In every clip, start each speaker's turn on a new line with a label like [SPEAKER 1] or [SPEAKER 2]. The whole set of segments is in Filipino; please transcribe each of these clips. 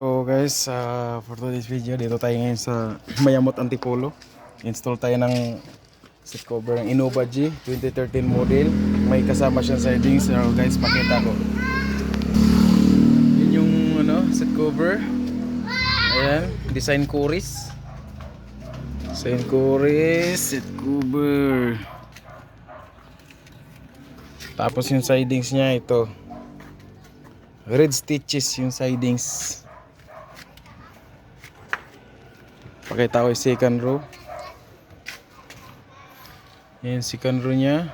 [SPEAKER 1] So guys, for today's video, dito tayo ngayon sa Mayamot Antipolo. Install tayo ng seat cover ng Innova G 2013 model. May kasama siyang sidings. So guys, pakita ko. Yun yung seat cover. Ayan, design Coris. Design Coris, seat cover. Tapos yung sidings niya ito. Red stitches yung sidings. Pakita ko yung second row. Yan second row nya.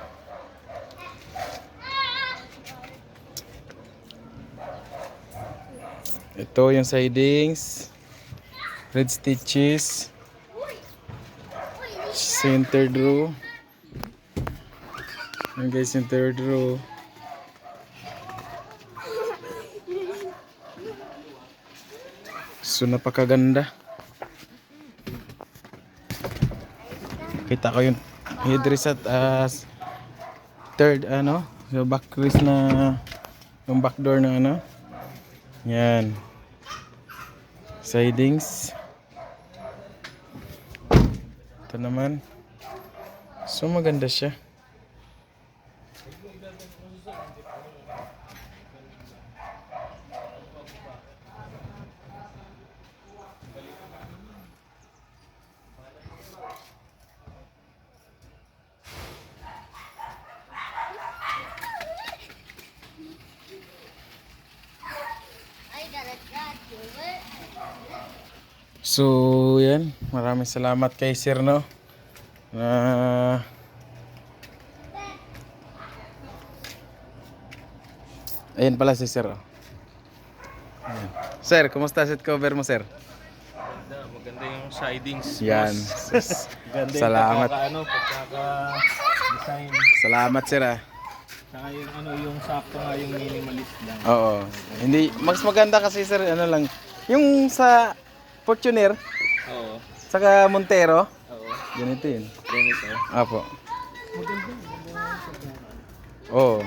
[SPEAKER 1] Ito yung sidings. Red stitches. Yung third row. Yan guys yung third row. So napakaganda. Kita ko yung headrest at third yung backrest na yung back door na yan sidings. Ito naman, so maganda siya. So yan, maraming salamat kay Sir ayan pala si Sir. Ayan. Sir, kumusta seat cover mo, Sir?
[SPEAKER 2] Maganda yung sidings.
[SPEAKER 1] Yan.
[SPEAKER 2] Maganda yung
[SPEAKER 1] Salamat.
[SPEAKER 2] pagkaka-design.
[SPEAKER 1] Salamat, Sir.
[SPEAKER 2] Saka yung sakto nga yung minimalist lang.
[SPEAKER 1] Oo. Hindi mas maganda kasi, Sir, lang yung sa Fortuner,
[SPEAKER 2] Oo.
[SPEAKER 1] saka Montero.
[SPEAKER 2] Oo.
[SPEAKER 1] Ganito yun.
[SPEAKER 2] Ganito.
[SPEAKER 1] Apo.
[SPEAKER 2] Maganda.
[SPEAKER 1] Oo.